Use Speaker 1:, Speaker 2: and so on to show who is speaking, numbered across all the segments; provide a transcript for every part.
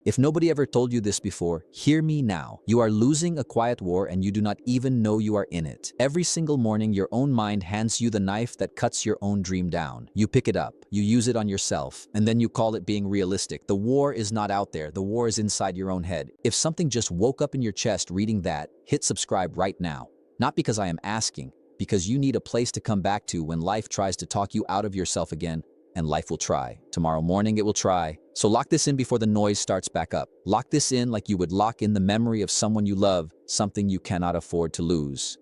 Speaker 1: If nobody ever told you this before, hear me now. You are losing a quiet war and you do not even know you are in it. Every single morning, your own mind hands you the knife that cuts your own dream down. You pick it up, you use it on yourself, and then you call it being realistic. The war is not out there. The war is inside your own head. If something just woke up in your chest reading that, hit subscribe right now. Not because I am asking, because you need a place to come back to when life tries to talk you out of yourself again. And life will try. Tomorrow morning it will try. So lock this in before the noise starts back up. Lock this in like you would lock in the memory of someone you love, something you cannot afford to lose.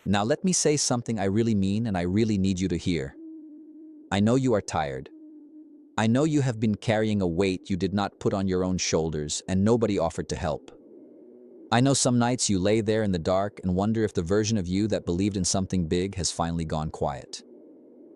Speaker 1: Now let me say something I really mean and I really need you to hear. I know you are tired. I know you have been carrying a weight you did not put on your own shoulders and nobody offered to help. I know some nights you lay there in the dark and wonder if the version of you that believed in something big has finally gone quiet.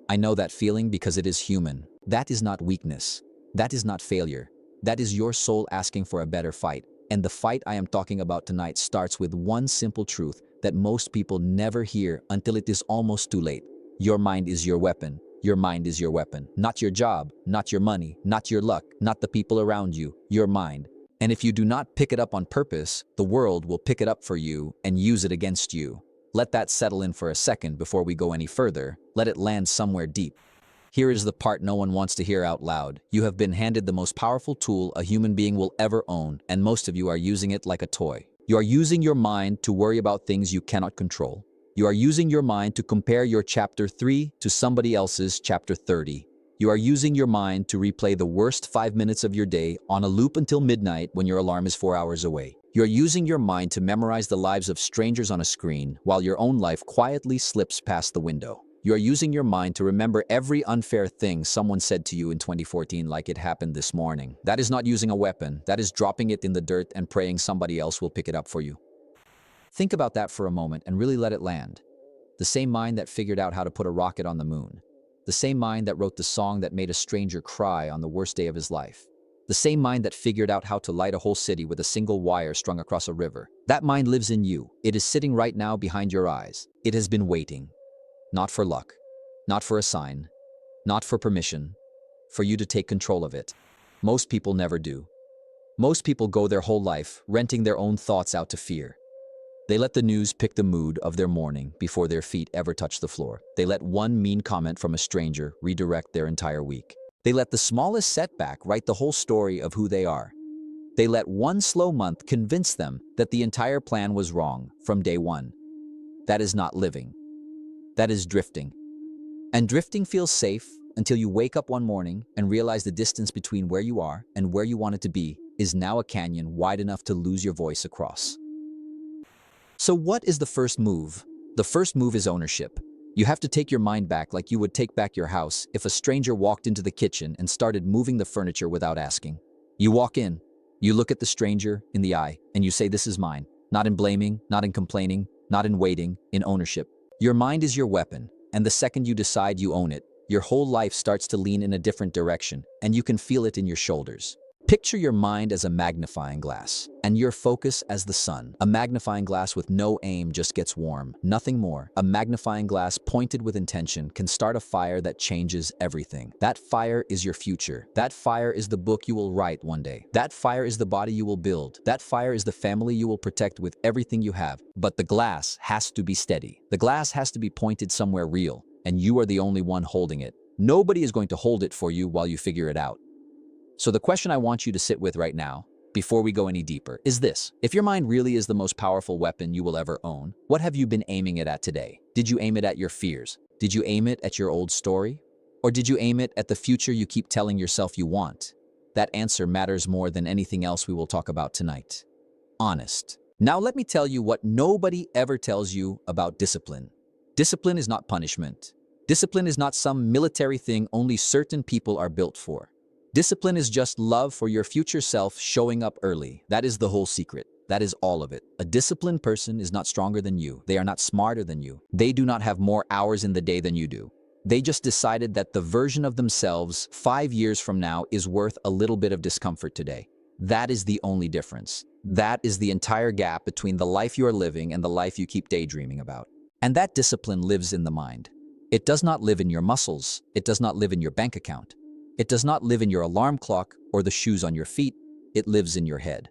Speaker 1: I know that feeling because it is human. That is not weakness. That is not failure. That is your soul asking for a better fight. And the fight I am talking about tonight starts with one simple truth that most people never hear until it is almost too late. Your mind is your weapon. Your mind is your weapon. Not your job, not your money, not your luck, not the people around you, your mind. And if you do not pick it up on purpose, the world will pick it up for you and use it against you. Let that settle in for a second before we go any further. Let it land somewhere deep. Here is the part no one wants to hear out loud. You have been handed the most powerful tool a human being will ever own, and most of you are using it like a toy. You are using your mind to worry about things you cannot control. You are using your mind to compare your chapter 3 to somebody else's chapter 30. You are using your mind to replay the worst 5 minutes of your day on a loop until midnight when your alarm is 4 hours away. You are using your mind to memorize the lives of strangers on a screen while your own life quietly slips past the window. You are using your mind to remember every unfair thing someone said to you in 2014 like it happened this morning. That is not using a weapon. That is dropping it in the dirt and praying somebody else will pick it up for you. Think about that for a moment and really let it land. The same mind that figured out how to put a rocket on the moon. The same mind that wrote the song that made a stranger cry on the worst day of his life. The same mind that figured out how to light a whole city with a single wire strung across a river. That mind lives in you. It is sitting right now behind your eyes. It has been waiting. Not for luck. Not for a sign. Not for permission. For you to take control of it. Most people never do. Most people go their whole life renting their own thoughts out to fear. They let the news pick the mood of their morning before their feet ever touch the floor. They let one mean comment from a stranger redirect their entire week. They let the smallest setback write the whole story of who they are. They let one slow month convince them that the entire plan was wrong from day one. That is not living. That is drifting. And drifting feels safe until you wake up one morning and realize the distance between where you are and where you wanted to be is now a canyon wide enough to lose your voice across. So what is the first move? The first move is ownership. You have to take your mind back like you would take back your house if a stranger walked into the kitchen and started moving the furniture without asking. You walk in, you look at the stranger in the eye, and you say, "This is mine." Not in blaming, not in complaining, not in waiting, in ownership. Your mind is your weapon, and the second you decide you own it, your whole life starts to lean in a different direction, and you can feel it in your shoulders. Picture your mind as a magnifying glass, and your focus as the sun. A magnifying glass with no aim just gets warm, nothing more. A magnifying glass pointed with intention can start a fire that changes everything. That fire is your future. That fire is the book you will write one day. That fire is the body you will build. That fire is the family you will protect with everything you have. But the glass has to be steady. The glass has to be pointed somewhere real, and you are the only one holding it. Nobody is going to hold it for you while you figure it out. So the question I want you to sit with right now, before we go any deeper, is this. If your mind really is the most powerful weapon you will ever own, what have you been aiming it at today? Did you aim it at your fears? Did you aim it at your old story? Or did you aim it at the future you keep telling yourself you want? That answer matters more than anything else we will talk about tonight. Honest. Now let me tell you what nobody ever tells you about discipline. Discipline is not punishment. Discipline is not some military thing only certain people are built for. Discipline is just love for your future self showing up early. That is the whole secret. That is all of it. A disciplined person is not stronger than you. They are not smarter than you. They do not have more hours in the day than you do. They just decided that the version of themselves 5 years from now is worth a little bit of discomfort today. That is the only difference. That is the entire gap between the life you are living and the life you keep daydreaming about. And that discipline lives in the mind. It does not live in your muscles. It does not live in your bank account. It does not live in your alarm clock or the shoes on your feet. it lives in your head.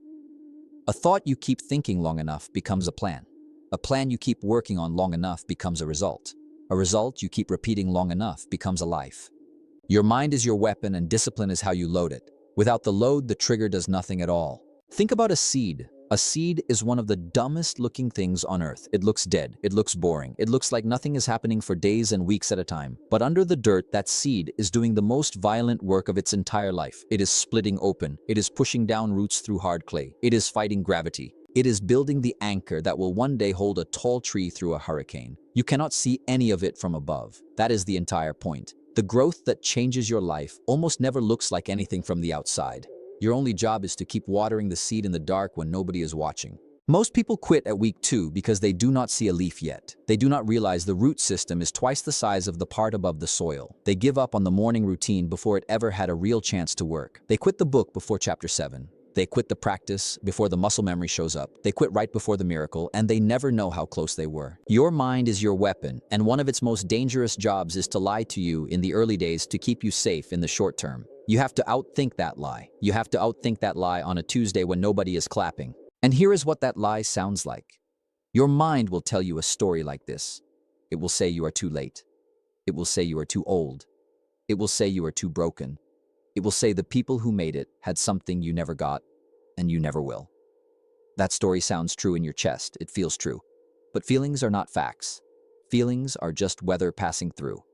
Speaker 1: A thought you keep thinking long enough becomes a plan. A plan you keep working on long enough becomes a result. A result you keep repeating long enough becomes a life. Your mind is your weapon and discipline is how you load it. Without the load, the trigger does nothing at all. Think about a seed. A seed is one of the dumbest looking things on earth. It looks dead. It looks boring. It looks like nothing is happening for days and weeks at a time. But under the dirt, that seed is doing the most violent work of its entire life. It is splitting open. It is pushing down roots through hard clay. It is fighting gravity. It is building the anchor that will one day hold a tall tree through a hurricane. You cannot see any of it from above. That is the entire point. The growth that changes your life almost never looks like anything from the outside. Your only job is to keep watering the seed in the dark when nobody is watching. Most people quit at week 2 because they do not see a leaf yet. They do not realize the root system is twice the size of the part above the soil. They give up on the morning routine before it ever had a real chance to work. They quit the book before chapter 7. They quit the practice before the muscle memory shows up. They quit right before the miracle, and they never know how close they were. Your mind is your weapon, and one of its most dangerous jobs is to lie to you in the early days to keep you safe in the short term. You have to outthink that lie. You have to outthink that lie on a Tuesday when nobody is clapping. And here is what that lie sounds like. Your mind will tell you a story like this. It will say you are too late. It will say you are too old. It will say you are too broken. It will say the people who made it had something you never got, and you never will. That story sounds true in your chest. It feels true. But feelings are not facts. Feelings are just weather passing through.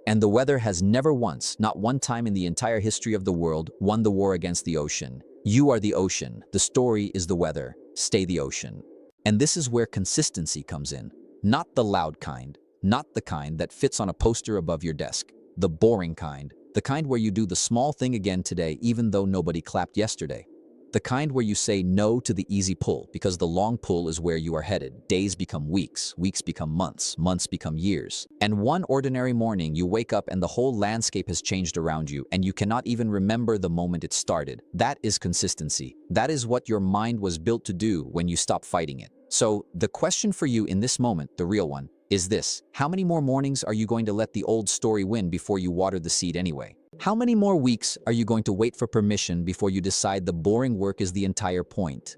Speaker 1: And the weather has never once, not one time in the entire history of the world, won the war against the ocean. You are the ocean. The story is the weather. Stay the ocean. And this is where consistency comes in. Not the loud kind. Not the kind that fits on a poster above your desk. The boring kind. The kind where you do the small thing again today even though nobody clapped yesterday. The kind where you say no to the easy pull because the long pull is where you are headed. Days become weeks, weeks become months, months become years. And one ordinary morning you wake up and the whole landscape has changed around you and you cannot even remember the moment it started. That is consistency. That is what your mind was built to do when you stop fighting it. So the question for you in this moment, the real one, is this. How many more mornings are you going to let the old story win before you water the seed anyway? How many more weeks are you going to wait for permission before you decide the boring work is the entire point?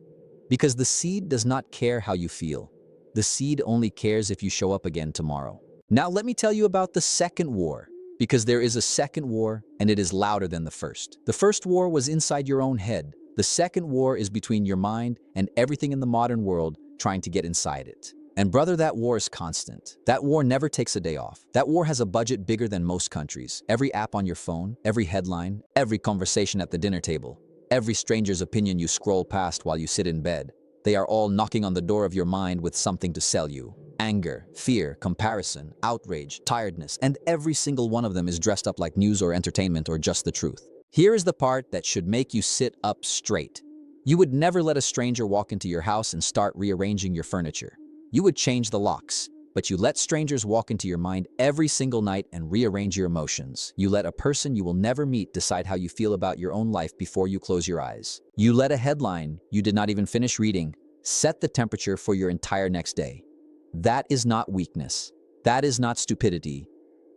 Speaker 1: Because the seed does not care how you feel. The seed only cares if you show up again tomorrow. Now let me tell you about the second war. Because there is a second war, and it is louder than the first. The first war was inside your own head. The second war is between your mind and everything in the modern world trying to get inside it. And brother, that war is constant. That war never takes a day off. That war has a budget bigger than most countries. Every app on your phone, every headline, every conversation at the dinner table, every stranger's opinion you scroll past while you sit in bed, they are all knocking on the door of your mind with something to sell you. Anger, fear, comparison, outrage, tiredness, and every single one of them is dressed up like news or entertainment or just the truth. Here is the part that should make you sit up straight. You would never let a stranger walk into your house and start rearranging your furniture. You would change the locks, but you let strangers walk into your mind every single night and rearrange your emotions. You let a person you will never meet decide how you feel about your own life before you close your eyes. You let a headline you did not even finish reading set the temperature for your entire next day. That is not weakness. That is not stupidity.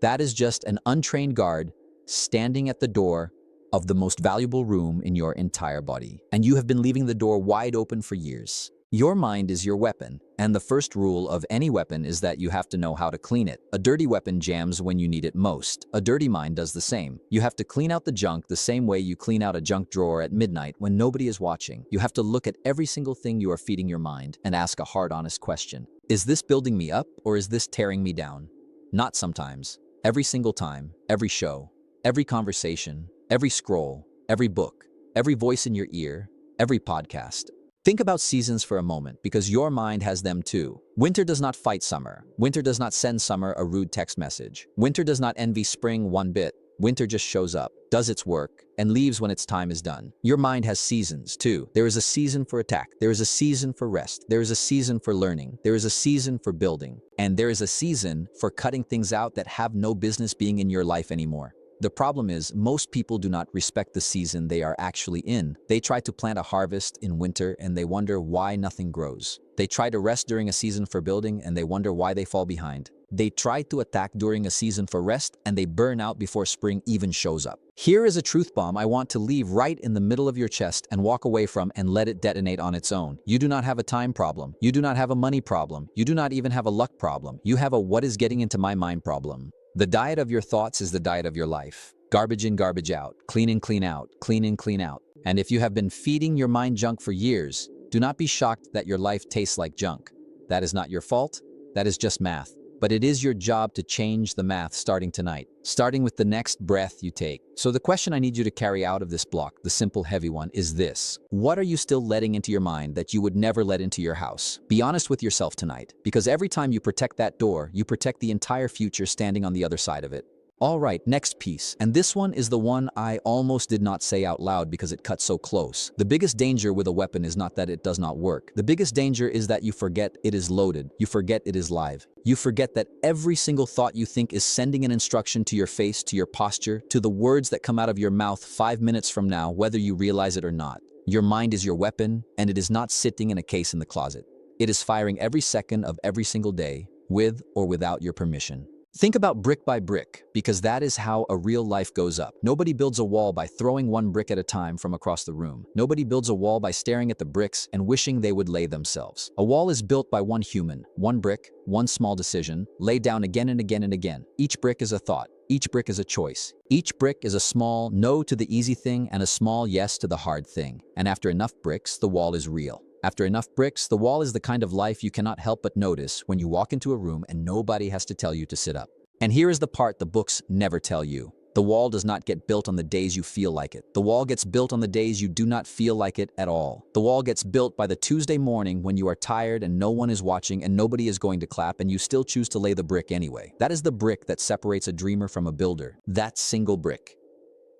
Speaker 1: That is just an untrained guard standing at the door of the most valuable room in your entire body. And you have been leaving the door wide open for years. Your mind is your weapon, and the first rule of any weapon is that you have to know how to clean it. A dirty weapon jams when you need it most. A dirty mind does the same. You have to clean out the junk the same way you clean out a junk drawer at midnight when nobody is watching. You have to look at every single thing you are feeding your mind and ask a hard, honest question. Is this building me up or is this tearing me down? Not sometimes. Every single time, every show, every conversation, every scroll, every book, every voice in your ear, every podcast. Think about seasons for a moment, because your mind has them too. Winter does not fight summer. Winter does not send summer a rude text message. Winter does not envy spring one bit. Winter just shows up, does its work, and leaves when its time is done. Your mind has seasons too. There is a season for attack. There is a season for rest. There is a season for learning. There is a season for building. And there is a season for cutting things out that have no business being in your life anymore. The problem is, most people do not respect the season they are actually in. They try to plant a harvest in winter and they wonder why nothing grows. They try to rest during a season for building and they wonder why they fall behind. They try to attack during a season for rest, and they burn out before spring even shows up. Here is a truth bomb I want to leave right in the middle of your chest and walk away from and let it detonate on its own. You do not have a time problem. You do not have a money problem. You do not even have a luck problem. You have a what is getting into my mind problem. The diet of your thoughts is the diet of your life. Garbage in, garbage out. Clean in, clean out. Clean in, clean out. And if you have been feeding your mind junk for years, do not be shocked that your life tastes like junk. That is not your fault. That is just math. But it is your job to change the math starting tonight, starting with the next breath you take. So the question I need you to carry out of this block, the simple heavy one, is this. What are you still letting into your mind that you would never let into your house? Be honest with yourself tonight, because every time you protect that door, you protect the entire future standing on the other side of it. All right, next piece, and this one is the one I almost did not say out loud because it cuts so close. The biggest danger with a weapon is not that it does not work. The biggest danger is that you forget it is loaded. You forget it is live. You forget that every single thought you think is sending an instruction to your face, to your posture, to the words that come out of your mouth 5 minutes from now, whether you realize it or not. Your mind is your weapon, and it is not sitting in a case in the closet. It is firing every second of every single day, with or without your permission. Think about brick by brick, because that is how a real life goes up. Nobody builds a wall by throwing one brick at a time from across the room. Nobody builds a wall by staring at the bricks and wishing they would lay themselves. A wall is built by one human, one brick, one small decision, laid down again and again and again. Each brick is a thought. Each brick is a choice. Each brick is a small no to the easy thing and a small yes to the hard thing. And after enough bricks, the wall is real. After enough bricks, the wall is the kind of life you cannot help but notice when you walk into a room and nobody has to tell you to sit up. And here is the part the books never tell you. The wall does not get built on the days you feel like it. The wall gets built on the days you do not feel like it at all. The wall gets built by the Tuesday morning when you are tired and no one is watching and nobody is going to clap and you still choose to lay the brick anyway. That is the brick that separates a dreamer from a builder. That single brick.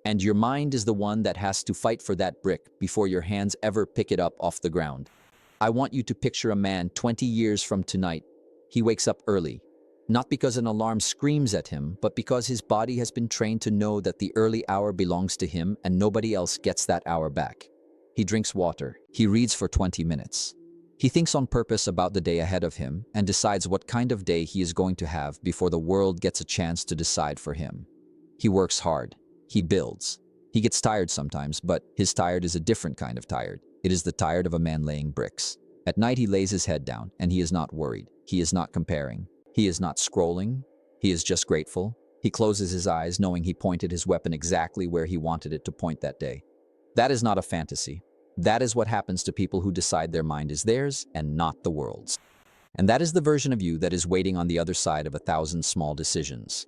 Speaker 1: And your mind is the one that has to fight for that brick before your hands ever pick it up off the ground. I want you to picture a man 20 years from tonight. He wakes up early. Not because an alarm screams at him, but because his body has been trained to know that the early hour belongs to him and nobody else gets that hour back. He drinks water. He reads for 20 minutes. He thinks on purpose about the day ahead of him and decides what kind of day he is going to have before the world gets a chance to decide for him. He works hard. He builds. He gets tired sometimes, but his tired is a different kind of tired. It is the tired of a man laying bricks. At night he lays his head down and he is not worried. He is not comparing. He is not scrolling. He is just grateful. He closes his eyes knowing he pointed his weapon exactly where he wanted it to point that day. That is not a fantasy. That is what happens to people who decide their mind is theirs and not the world's. And that is the version of you that is waiting on the other side of 1,000 small decisions.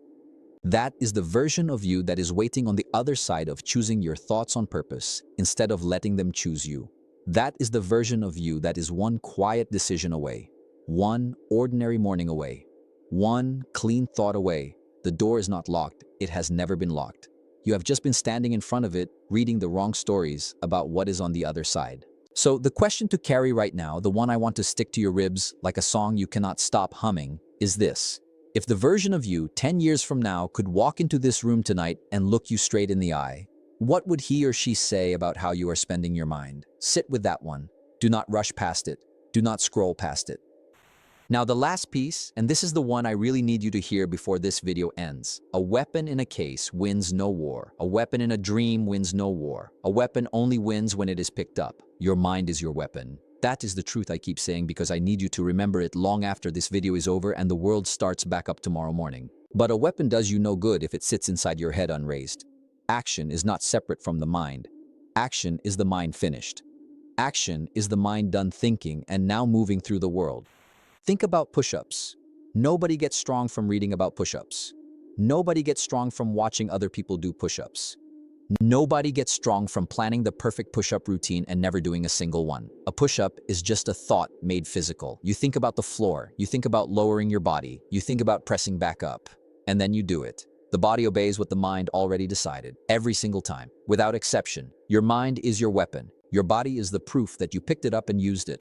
Speaker 1: That is the version of you that is waiting on the other side of choosing your thoughts on purpose instead of letting them choose you. That is the version of you that is one quiet decision away, one ordinary morning away, one clean thought away. The door is not locked. It has never been locked. You have just been standing in front of it, reading the wrong stories about what is on the other side. So the question to carry right now, the one I want to stick to your ribs like a song you cannot stop humming, is this. If the version of you 10 years from now could walk into this room tonight and look you straight in the eye, what would he or she say about how you are spending your mind? Sit with that one. Do not rush past it. Do not scroll past it. Now the last piece, and this is the one I really need you to hear before this video ends. A weapon in a case wins no war. A weapon in a dream wins no war. A weapon only wins when it is picked up. Your mind is your weapon. That is the truth I keep saying because I need you to remember it long after this video is over and the world starts back up tomorrow morning. But a weapon does you no good if it sits inside your head unraised. Action is not separate from the mind. Action is the mind finished. Action is the mind done thinking and now moving through the world. Think about push-ups. Nobody gets strong from reading about push-ups. Nobody gets strong from watching other people do push-ups. Nobody gets strong from planning the perfect push-up routine and never doing a single one. A push-up is just a thought made physical. You think about the floor. You think about lowering your body. You think about pressing back up. And then you do it. The body obeys what the mind already decided. Every single time. Without exception. Your mind is your weapon. Your body is the proof that you picked it up and used it.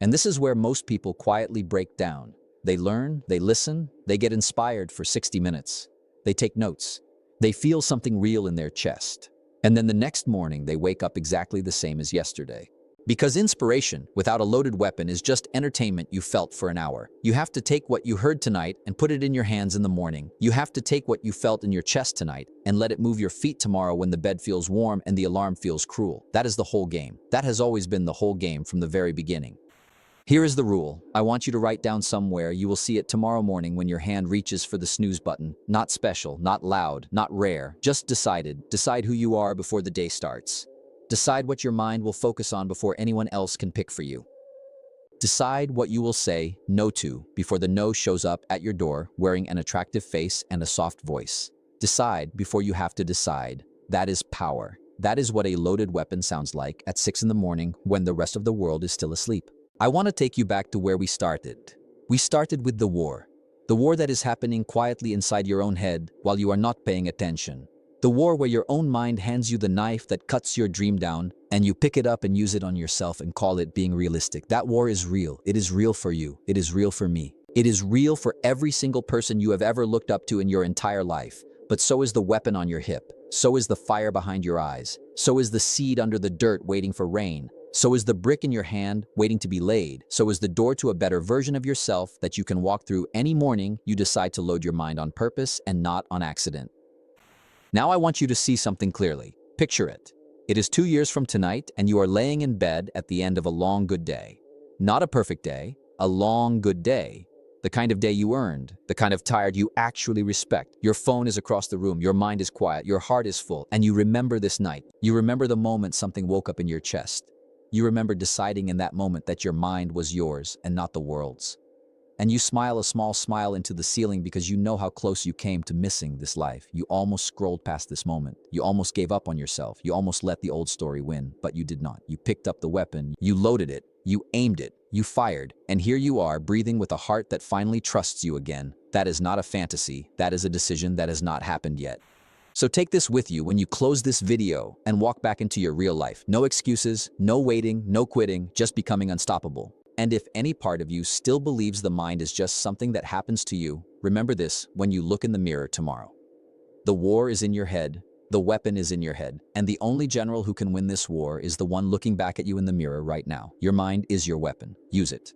Speaker 1: And this is where most people quietly break down. They learn, they listen, they get inspired for 60 minutes. They take notes. They feel something real in their chest. And then the next morning, they wake up exactly the same as yesterday. Because inspiration, without a loaded weapon, is just entertainment you felt for an hour. You have to take what you heard tonight and put it in your hands in the morning. You have to take what you felt in your chest tonight and let it move your feet tomorrow when the bed feels warm and the alarm feels cruel. That is the whole game. That has always been the whole game from the very beginning. Here is the rule. I want you to write down somewhere. You will see it tomorrow morning when your hand reaches for the snooze button. Not special, not loud, not rare, just decided. Decide who you are before the day starts. Decide what your mind will focus on before anyone else can pick for you. Decide what you will say no to before the no shows up at your door wearing an attractive face and a soft voice. Decide before you have to decide. That is power. That is what a loaded weapon sounds like at 6 in the morning when the rest of the world is still asleep. I want to take you back to where we started. We started with the war. The war that is happening quietly inside your own head while you are not paying attention. The war where your own mind hands you the knife that cuts your dream down and you pick it up and use it on yourself and call it being realistic. That war is real. It is real for you. It is real for me. It is real for every single person you have ever looked up to in your entire life. But so is the weapon on your hip. So is the fire behind your eyes. So is the seed under the dirt waiting for rain. So is the brick in your hand waiting to be laid. So is the door to a better version of yourself that you can walk through any morning you decide to load your mind on purpose and not on accident. Now I want you to see something clearly. Picture it. It is 2 years from tonight and you are laying in bed at the end of a long good day. Not a perfect day, a long good day. The kind of day you earned, the kind of tired you actually respect. Your phone is across the room, your mind is quiet, your heart is full, and you remember this night. You remember the moment something woke up in your chest. You remember deciding in that moment that your mind was yours and not the world's. And you smile a small smile into the ceiling because you know how close you came to missing this life. You almost scrolled past this moment. You almost gave up on yourself. You almost let the old story win, but you did not. You picked up the weapon, you loaded it, you aimed it, you fired, and here you are breathing with a heart that finally trusts you again. That is not a fantasy. That is a decision that has not happened yet. So take this with you when you close this video and walk back into your real life. No excuses, no waiting, no quitting, just becoming unstoppable. And if any part of you still believes the mind is just something that happens to you, remember this when you look in the mirror tomorrow. The war is in your head, the weapon is in your head, and the only general who can win this war is the one looking back at you in the mirror right now. Your mind is your weapon. Use it.